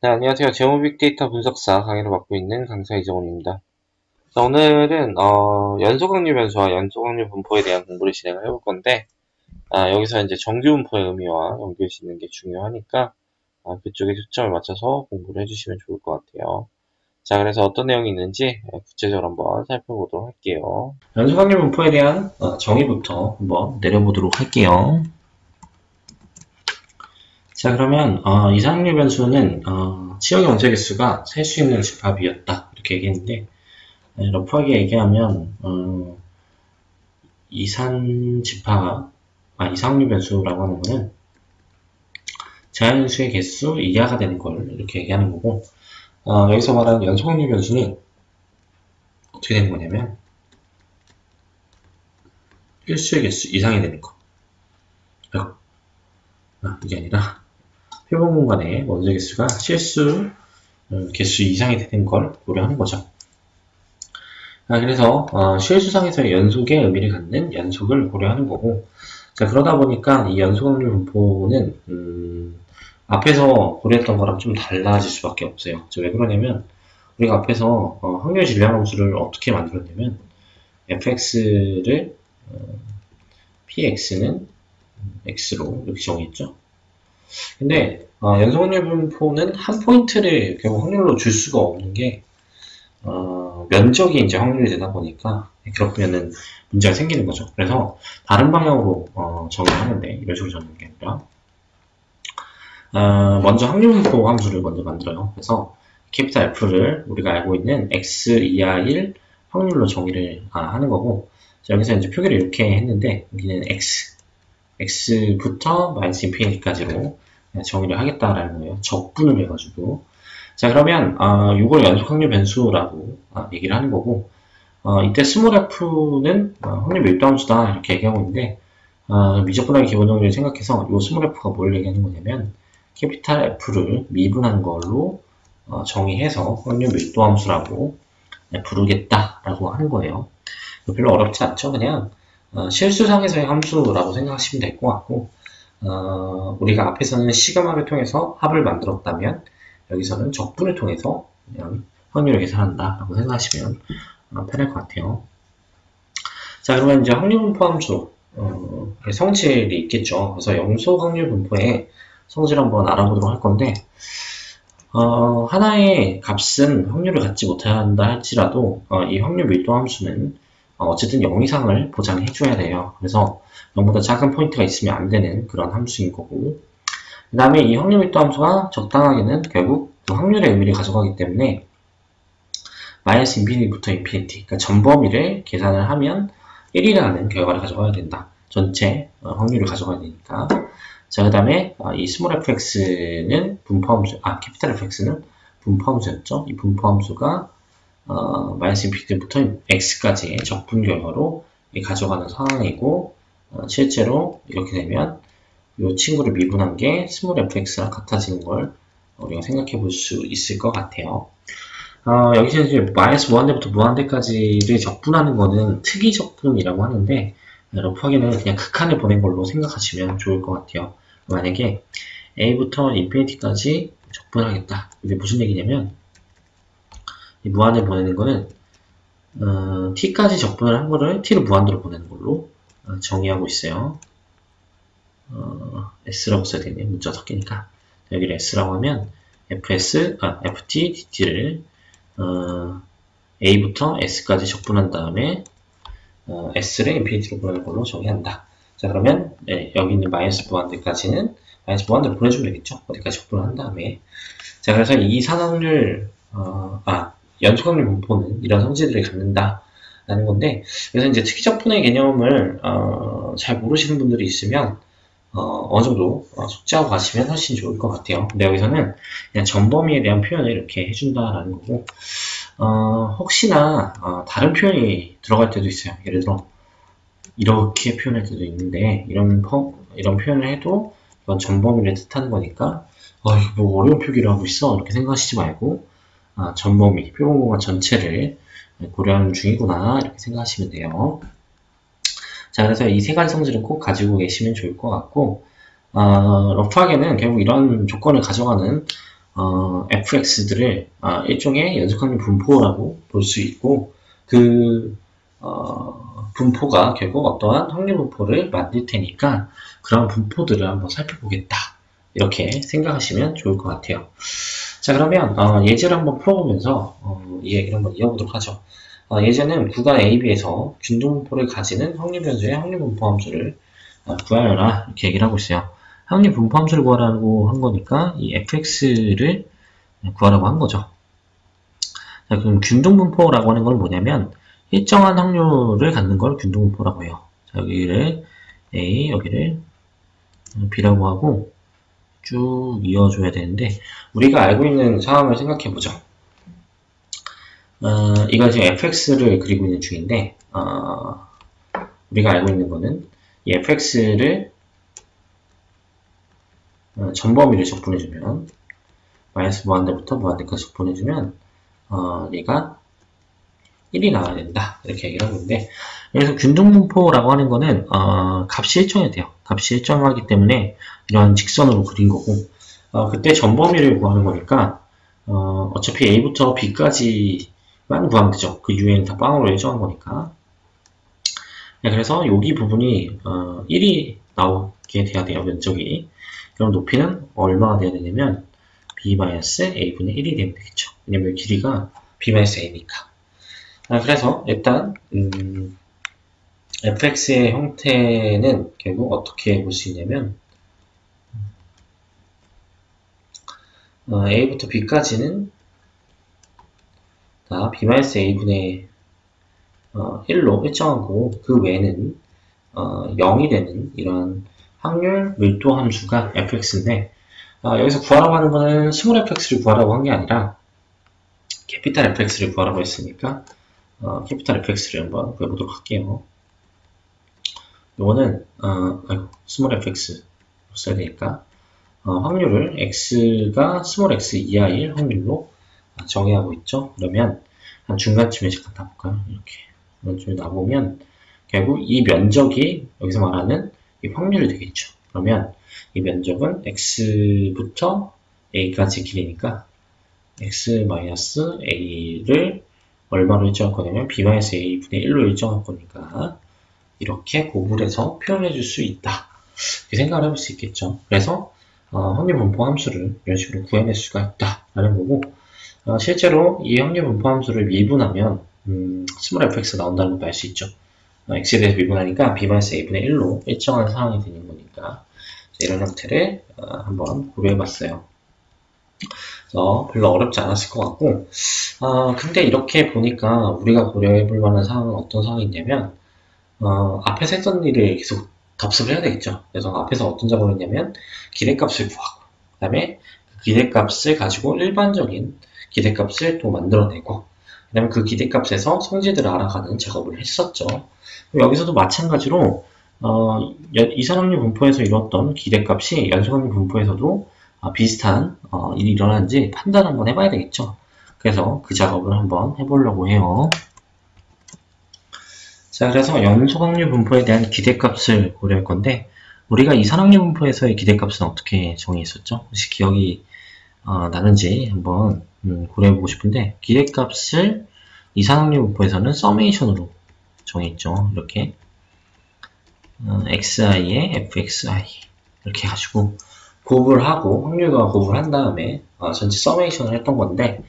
네, 안녕하세요. 재무 빅데이터 분석사 강의를 맡고 있는 강사 이정훈입니다. 자, 오늘은 연소각류 변수와 연소각류 분포에 대한 공부를 진행을 해볼 건데, 여기서 이제 정규 분포의 의미와 연결 짓는 게 중요하니까 그쪽에 초점을 맞춰서 공부를 해주시면 좋을 것 같아요. 자, 그래서 어떤 내용이 있는지 구체적으로 한번 살펴보도록 할게요. 연소각류 분포에 대한 정의부터 한번 내려보도록 할게요. 자, 그러면 이상류 변수는 치역의 원자 개수가 셀 수 있는 집합이었다 이렇게 얘기했는데, 러프하게 얘기하면 이상류 변수라고 하는 거는 자연수의 개수 이하가 되는 걸 이렇게 얘기하는 거고, 여기서 말하는 연소각류 변수는 어떻게 되는 거냐면 필수의 개수 이상이 되는 거. 이게 아니라 표본 공간의 원자 개수가 실수 개수 이상이 되는 걸 고려하는 거죠. 그래서 실수상에서의 연속의 의미를 갖는 연속을 고려하는 거고, 자, 그러다 보니까 이 연속확률 분포는 앞에서 고려했던 거랑 좀 달라질 수밖에 없어요. 왜 그러냐면 우리가 앞에서 확률 질량함수를 어떻게 만들었냐면 fx를 px는 x로 이렇게 정했죠. 근데 연속확률 분포는 한 포인트를 결국 확률로 줄 수가 없는 게 면적이 이제 확률이 되다 보니까 그러면은 문제가 생기는 거죠. 그래서 다른 방향으로 정의하는데 이런 식으로 정의하는 게 아니라 먼저 확률분포 함수를 먼저 만들어요. 그래서 캐피탈 F를 우리가 알고 있는 x 이하 1 확률로 정의를 하는 거고, 여기서 이제 표기를 이렇게 했는데 여기는 x부터 마이너스 인피니티까지로 정의를 하겠다라는 거예요. 적분을 해가지고. 자, 그러면 이걸 연속확률 변수라고 얘기를 하는 거고, 이때 스몰 f는 확률 밀도함수다 이렇게 얘기하고 있는데, 미적분하게 기본 정리를 생각해서 이 스몰 f가 뭘 얘기하는 거냐면 캐피탈 F를 미분한 걸로 정의해서 확률 밀도함수라고 부르겠다라고 하는 거예요. 별로 어렵지 않죠? 그냥 실수상에서의 함수라고 생각하시면 될 것 같고, 우리가 앞에서는 시그마를 통해서 합을 만들었다면 여기서는 적분을 통해서 그냥 확률을 계산한다라고 생각하시면 편할 것 같아요. 자, 그러면 이제 확률 분포 함수 성질이 있겠죠. 그래서 염소 확률 분포의 성질을 한번 알아보도록 할 건데, 하나의 값은 확률을 갖지 못한다 할지라도 이 확률 밀도 함수는 어쨌든 0 이상을 보장해 줘야 돼요. 그래서 0보다 작은 포인트가 있으면 안 되는 그런 함수인 거고, 그 다음에 이 확률 밀도 함수가 적당하게는 결국 그 확률의 의미를 가져가기 때문에 마이너스 인피니티부터 인피니티, 그러니까 전 범위를 계산을 하면 1이라는 결과를 가져가야 된다. 전체 확률을 가져가야 되니까. 자, 그 다음에 이 스몰 fx는 분포함수, 캐피탈 fx는 분포함수였죠. 이 분포함수가 마이너스 인피니티부터 x까지의 적분 결과로 가져가는 상황이고, 실제로 이렇게 되면 이 친구를 미분한 게 스몰 fx랑 같아지는 걸 우리가 생각해 볼 수 있을 것 같아요. 여기서 이제 마이너스 무한대부터 무한대까지를 적분하는 거는 특이 적분이라고 하는데, 러프하게는 그냥 극한을 보낸 걸로 생각하시면 좋을 것 같아요. 만약에 a부터 인피니티까지 적분하겠다. 이게 무슨 얘기냐면, 이 무한을 보내는 거는 t까지 적분을 한 거를 t로 무한대로 보내는 걸로 정의하고 있어요. s라고 써야 되네요. 문자 섞이니까. 여기를 s라고 하면 ft dt를 a부터 s까지 적분한 다음에 s를 인피니티로 보내는 걸로 정의한다. 자, 그러면 여기 있는 마이너스 무한대까지는 마이너스 무한대로 보내주면 되겠죠. 어디까지 적분을 한 다음에. 자, 그래서 이 산확률 연속확률 분포는 이런 성질들을 갖는다라는 건데, 그래서 이제 특이적분의 개념을 잘 모르시는 분들이 있으면 어느 정도 숙지하고 가시면 훨씬 좋을 것 같아요. 근데 여기서는 그냥 전범위에 대한 표현을 이렇게 해준다라는 거고, 혹시나 다른 표현이 들어갈 때도 있어요. 예를 들어 이렇게 표현할 때도 있는데, 이런 표현을 해도 이건 전범위를 뜻하는 거니까 이거 뭐 어려운 표기를 하고 있어 이렇게 생각하시지 말고 전범위, 표본 공간 전체를 고려하는 중이구나 이렇게 생각하시면 돼요. 자, 그래서 이 세 가지 성질은 꼭 가지고 계시면 좋을 것 같고, 러프하게는 결국 이런 조건을 가져가는 fx들을 일종의 연속확률 분포라고 볼 수 있고, 그 분포가 결국 어떠한 확률 분포를 만들 테니까 그런 분포들을 한번 살펴보겠다, 이렇게 생각하시면 좋을 것 같아요. 자, 그러면 예제를 한번 풀어보면서 이 얘기를 한번 이어보도록 하죠. 예제는 구간 AB에서 균등분포를 가지는 확률 변수의 확률 분포 함수를 구하여라, 이렇게 얘기를 하고 있어요. 확률 분포 함수를 구하라고 한 거니까 이 fx를 구하라고 한 거죠. 자, 그럼 균등분포라고 하는 건 뭐냐면 일정한 확률을 갖는 걸 균등분포라고 해요. 자, 여기를 A, 여기를 B라고 하고 쭉 이어줘야 되는데, 우리가 알고 있는 상황을 생각해 보죠. 이거 지금 fx를 그리고 있는 중인데, 우리가 알고 있는 거는 이 fx를 전범위를 적분해주면, 마이너스 무한대부터 무한대까지 적분해주면 얘가 1이 나와야 된다, 이렇게 얘기를 하고 있는데, 그래서 균등분포라고 하는 거는 값이 일정해야 돼요. 값이 일정하기 때문에 이러한 직선으로 그린 거고, 그때 전범위를 구하는 거니까 어차피 A부터 B까지만 구하면 되죠. 그 유에는 다 빵으로 일정한 거니까. 네, 그래서 여기 부분이 1이 나오게 돼야 돼요, 면적이. 그럼 높이는 얼마가 돼야 되냐면 B-A분의 1이 되면 되겠죠. 왜냐면 길이가 B-A니까. 그래서 일단 fx의 형태는 결국 어떻게 볼 수 있냐면 a부터 b까지는 다 b-a분의 1로 일정하고, 그 외에는 0이 되는 이런 확률 밀도 함수가 fx인데, 여기서 구하라고 하는 거는 스몰 fx를 구하라고 한 게 아니라 캐피탈 fx를 구하라고 했으니까 캐피탈 fx를 한번 구해보도록 할게요. 이거는 스몰 fx 써야 되니까 확률을 x가 스몰 x 이하일 확률로 정의하고 있죠. 그러면 한 중간쯤에 잠깐 놔볼까요? 이렇게 중간쯤에 놔보면 결국 이 면적이 여기서 말하는 이 확률이 되겠죠. 그러면 이 면적은 x부터 a까지 길이니까 x-a를 얼마로 일정할 거냐면 b-a분의 1로 일정할 거니까 이렇게 고불해서 표현해 줄 수 있다, 이렇게 생각을 해볼 수 있겠죠. 그래서 확률 분포 함수를 이런 식으로 구해낼 수가 있다라는 거고, 실제로 이 확률 분포 함수를 미분하면 스몰 fx가 나온다는 것도 알 수 있죠. x에 대해서 미분하니까 b-a분의 1로 일정한 상황이 되는 거니까 이런 형태를 한번 고려해 봤어요. 별로 어렵지 않았을 것 같고, 근데 이렇게 보니까 우리가 고려해 볼 만한 상황은 어떤 상황이 있냐면, 앞에서 했던 일을 계속 답습을 해야 되겠죠. 그래서 앞에서 어떤 작업을 했냐면 기대값을 구하고, 그 다음에 그 기대값을 가지고 일반적인 기대값을 또 만들어내고, 그 다음에 그 기대값에서 성질들을 알아가는 작업을 했었죠. 여기서도 마찬가지로 이산확률 분포에서 이뤘던 기대값이 연속확률 분포에서도 비슷한 일이 일어나는지 판단 한번 해봐야 되겠죠. 그래서 그 작업을 한번 해보려고 해요. 자, 그래서 연속확률 분포에 대한 기대값을 고려할 건데, 우리가 이산확률 분포에서의 기대값은 어떻게 정의했었죠? 혹시 기억이 나는지 한번 고려해보고 싶은데, 기대값을 이산확률 분포에서는 서메이션으로 정했죠. 이렇게 xi에 fxi 이렇게 해가지고 곱을 하고 확률과 곱을 한 다음에 전체 서메이션을 했던 건데,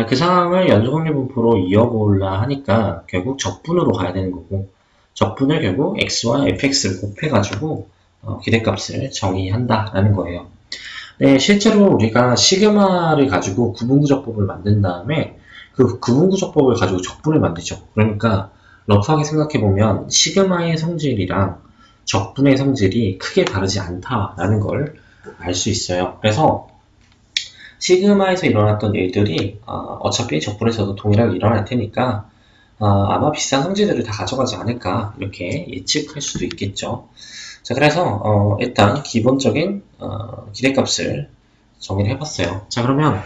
그 상황을 연속확률 분포로 이어보려 하니까 결국 적분으로 가야 되는 거고, 적분을 결국 x와 fx를 곱해가지고 기대값을 정의한다라는 거예요. 네, 실제로 우리가 시그마를 가지고 구분구조법을 만든 다음에 그 구분구조법을 가지고 적분을 만들죠. 그러니까 러프하게 생각해보면 시그마의 성질이랑 적분의 성질이 크게 다르지 않다라는 걸 알 수 있어요. 그래서 시그마에서 일어났던 일들이 어차피 적분에서도 동일하게 일어날 테니까 아마 비슷한 성질들을 다 가져가지 않을까, 이렇게 예측할 수도 있겠죠. 자, 그래서 일단 기본적인 기대값을 정의를 해봤어요. 자, 그러면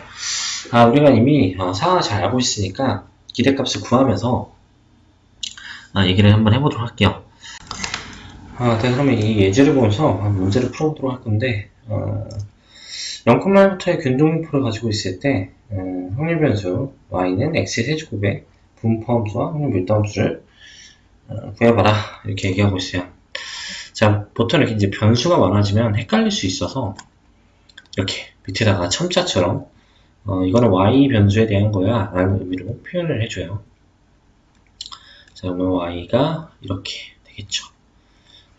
우리가 이미 상황을 잘 알고 있으니까 기대값을 구하면서 얘기를 한번 해보도록 할게요. 네, 그러면 이 예제를 보면서 문제를 풀어보도록 할 건데, 0,1부터의 균등분포를 가지고 있을 때 확률 변수 y는 x의 세제곱의 분포함수와 확률 밀도함수를 구해봐라 이렇게 얘기하고 있어요. 자, 보통 이렇게 이제 변수가 많아지면 헷갈릴 수 있어서 이렇게 밑에다가 첨자처럼 이거는 y 변수에 대한 거야 라는 의미로 표현을 해줘요. 자, 그러면 y가 이렇게 되겠죠.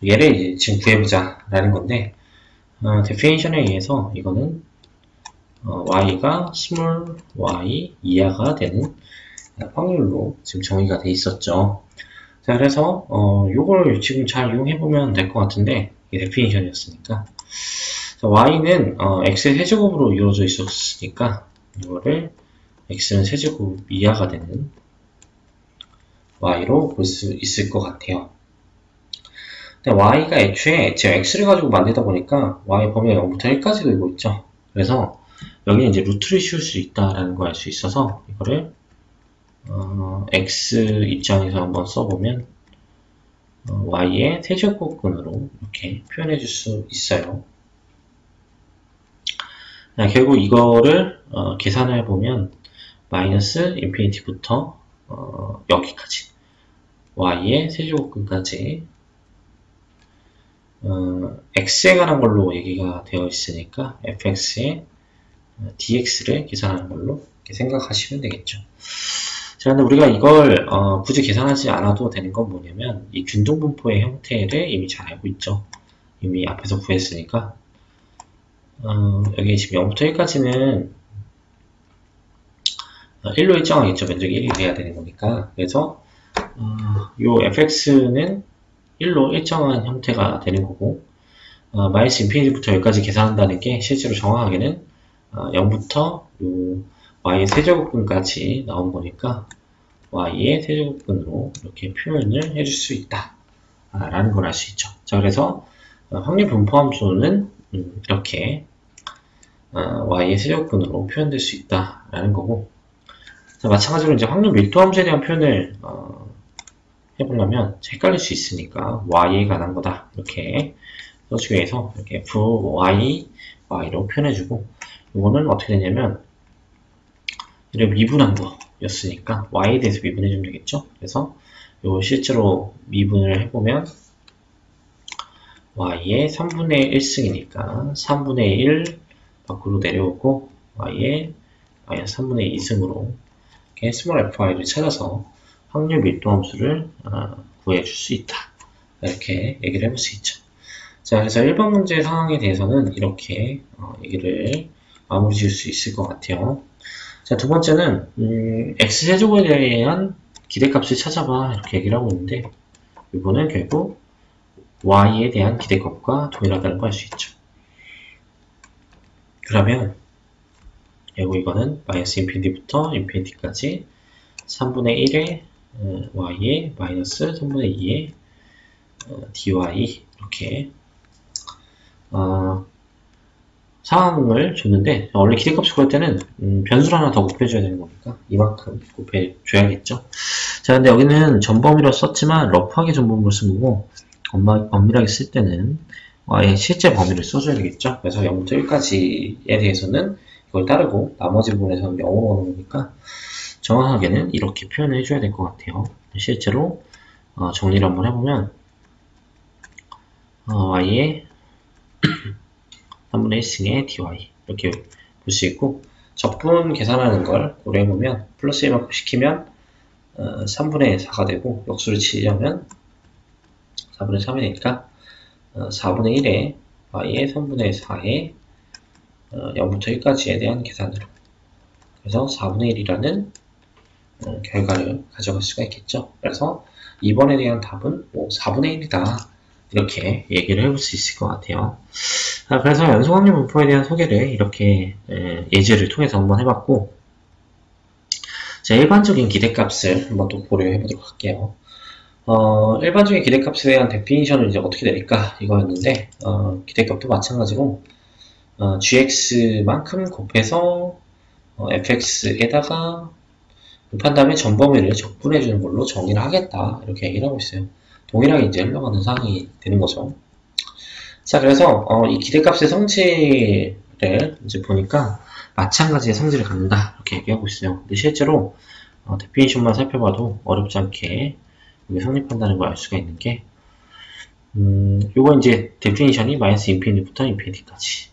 얘를 이제 지금 구해보자 라는 건데 definition에 의해서 이거는 y가 small y 이하가 되는 확률로 지금 정의가 돼 있었죠. 자, 그래서 요걸 지금 잘 이용해보면 될 것 같은데 이게 definition이었으니까 자, y는 x의 세제곱으로 이루어져 있었으니까 이거를 x는 세제곱 이하가 되는 y로 볼 수 있을 것 같아요. 근데 y가 애초에 제가 x를 가지고 만들다 보니까 y 범위가 0부터 1까지 되고 있죠. 그래서 여기는 이제 루트를 씌울 수 있다라는 걸 알 수 있어서 이거를 x 입장에서 한번 써보면 y의 세제곱근으로 이렇게 표현해 줄 수 있어요. 결국 이거를 계산을 해보면 마이너스 인피니티부터 여기까지 y의 세제곱근까지 x에 관한 걸로 얘기가 되어 있으니까 fx의 dx를 계산하는 걸로 이렇게 생각하시면 되겠죠. 자, 근데 우리가 이걸 굳이 계산하지 않아도 되는 건 뭐냐면 이 균등분포의 형태를 이미 잘 알고 있죠. 이미 앞에서 구했으니까 여기 지금 0부터 1까지는 1로 일정하겠죠. 면적이 1이 돼야 되는 거니까. 그래서 요 fx는 1로 일정한 형태가 되는 거고 마이너스 인피니티부터 여기까지 계산한다는 게 실제로 정확하게는 0부터 요 y의 세제곱근까지 나온 거니까 y의 세제곱근으로 이렇게 표현을 해줄 수 있다 라는 걸 알 수 있죠. 자, 그래서 확률 분포함수는 이렇게 y의 세제곱근으로 표현될 수 있다 라는 거고, 자, 마찬가지로 이제 확률 밀도함수에 대한 표현을 해보려면 헷갈릴 수 있으니까 y에 관한 거다 이렇게 써주기 위해서 이렇게 y로 표현해주고, 이거는 어떻게 되냐면 이를 미분한거였으니까 y에 대해서 미분해주면 되겠죠. 그래서 이거 실제로 미분을 해보면 y의 3분의 1승이니까 3분의 1 밖으로 내려오고 y의 3분의 2승으로 이렇게 스몰 fy를 찾아서 확률 밀도함수를 구해줄 수 있다 이렇게 얘기를 해볼 수 있죠. 자, 그래서 1번 문제 상황에 대해서는 이렇게 얘기를 마무리 지을 수 있을 것 같아요. 자, 두 번째는 x세제곱에 대한 기대값을 찾아봐 이렇게 얘기를 하고 있는데, 이거는 결국 y에 대한 기대값과 동일하다는 걸 알 수 있죠. 그러면 결국 이거는 마이너스 인피니티부터 인피니티까지 3분의 1의 y에 마이너스 3분의 2의 dy 이렇게 상황을 줬는데, 원래 기대값을 구할 때는 변수를 하나 더 곱해줘야 되는 거니까 이만큼 곱해줘야겠죠. 자, 근데 여기는 전범위로 썼지만 러프하게 전범위로 쓴 거고, 엄밀하게 쓸 때는 y의 실제 범위를 써줘야 되겠죠. 그래서 0부터 1까지에 대해서는 이걸 따르고 나머지 부분에서는 0으로 오는 거니까 정확하게는 이렇게 표현을 해줘야 될 것 같아요. 실제로 정리를 한번 해보면 y의 3분의 1승의 dy 이렇게 볼 수 있고, 적분 계산하는 걸 고려해보면 플러스 1만큼 시키면 3분의 4가 되고, 역수를 치려면 4분의 3이 되니까 4분의 1에 y의 3분의 4에 0부터 1까지에 대한 계산으로, 그래서 4분의 1이라는 결과를 가져갈 수가 있겠죠. 그래서 2번에 대한 답은 4분의 1이다 이렇게 얘기를 해볼 수 있을 것 같아요. 그래서 연속확률 분포에 대한 소개를 이렇게 예제를 통해서 한번 해봤고, 자, 일반적인 기대값을 한번 또 고려해 보도록 할게요. 일반적인 기대값에 대한 데피니션은 이제 어떻게 될까 이거였는데, 기대값도 마찬가지로 gx만큼 곱해서 fx에다가 곱한 다음에 전범위를 적분해 주는 걸로 정의를 하겠다 이렇게 얘기를 하고 있어요. 동일하게 이제 흘러가는 상황이 되는 거죠. 자, 그래서 이 기대값의 성질을 이제 보니까 마찬가지의 성질을 갖는다 이렇게 얘기하고 있어요. 근데 실제로 데피니션만 살펴봐도 어렵지 않게 이게 성립한다는 걸 알 수가 있는 게 요거 이제 데피니션이 마이너스 인피니티부터 인피니티까지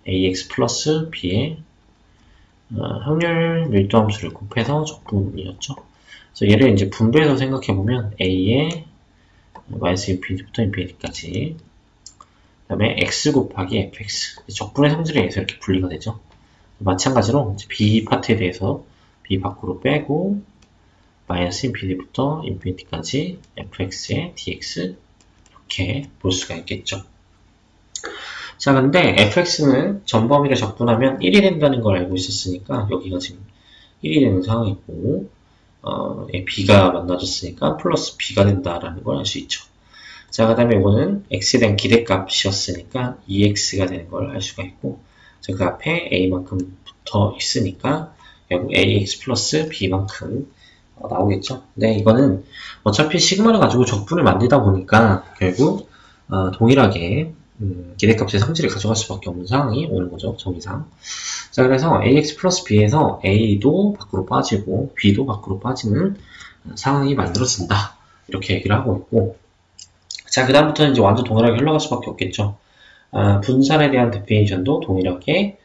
ax 플러스 b의 확률 밀도 함수를 곱해서 적분이었죠. 그래서 얘를 이제 분배해서 생각해보면 a의 마이너스 인피니티부터 인피니티까지 그 다음에 x 곱하기 fx 적분의 성질에 의해서 이렇게 분리가 되죠. 마찬가지로 이제 b 파트에 대해서 b 밖으로 빼고 마이너스 인피니티부터 인피니티까지 fx의 dx 이렇게 볼 수가 있겠죠. 자, 근데 fx는 전 범위를 적분하면 1이 된다는 걸 알고 있었으니까 여기가 지금 1이 되는 상황이고 b가 만나졌으니까 플러스 b가 된다라는 걸 알 수 있죠. 자, 그 다음에 이거는 x에 대한 기대값이었으니까 2x가 되는 걸 알 수가 있고 자, 그 앞에 a만큼 붙어 있으니까 결국 ax 플러스 b만큼 나오겠죠. 근데 이거는 어차피 시그마를 가지고 적분을 만들다 보니까 결국 동일하게 기대값의 성질을 가져갈 수밖에 없는 상황이 오는 거죠. 정의상. 자, 그래서 ax 플러스 b에서 a도 밖으로 빠지고 b도 밖으로 빠지는 상황이 만들어진다. 이렇게 얘기를 하고 있고 자, 그 다음부터는 이제 완전 동일하게 흘러갈 수밖에 없겠죠. 분산에 대한 데피니션도 동일하게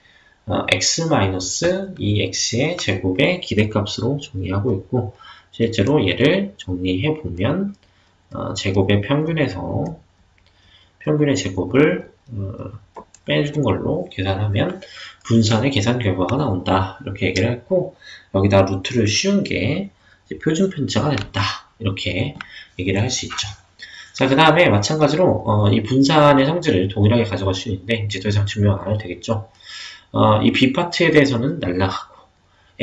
x-2x의 제곱의 기대값으로 정리하고 있고 실제로 얘를 정리해보면 제곱의 평균에서 평균의 제곱을 빼주는 걸로 계산하면 분산의 계산 결과가 나온다 이렇게 얘기를 했고 여기다 루트를 씌운 게 표준 편차가 됐다 이렇게 얘기를 할 수 있죠. 자, 그 다음에 마찬가지로 이 분산의 성질을 동일하게 가져갈 수 있는데 이제 더 이상 증명 안 해도 되겠죠. 이 B파트에 대해서는 날라가고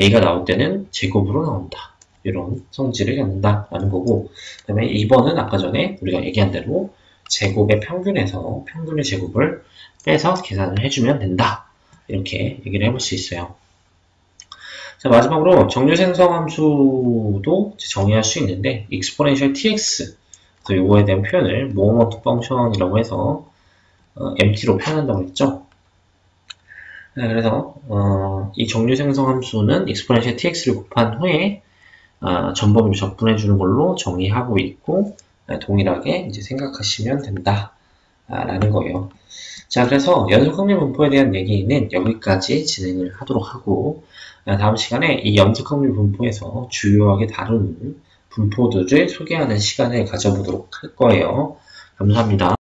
A가 나올 때는 제곱으로 나온다. 이런 성질을 갖는다라는 거고 그 다음에 2번은 아까 전에 우리가 얘기한 대로 제곱의 평균에서 평균의 제곱을 빼서 계산을 해주면 된다. 이렇게 얘기를 해볼 수 있어요. 자, 마지막으로 정류 생성 함수도 정의할 수 있는데 exponential tx 그래서 요거에 대한 표현을 모먼트 펑션이라고 해서 MT로 표현한다고 했죠. 네, 그래서 이 정류 생성 함수는 exponential tx를 곱한 후에 전범위를 적분해 주는 걸로 정의하고 있고 동일하게 이제 생각하시면 된다 라는 거예요. 자, 그래서 연속 확률 분포에 대한 얘기는 여기까지 진행을 하도록 하고 다음 시간에 이 연속 확률 분포에서 주요하게 다루는 분포들을 소개하는 시간을 가져보도록 할 거예요. 감사합니다.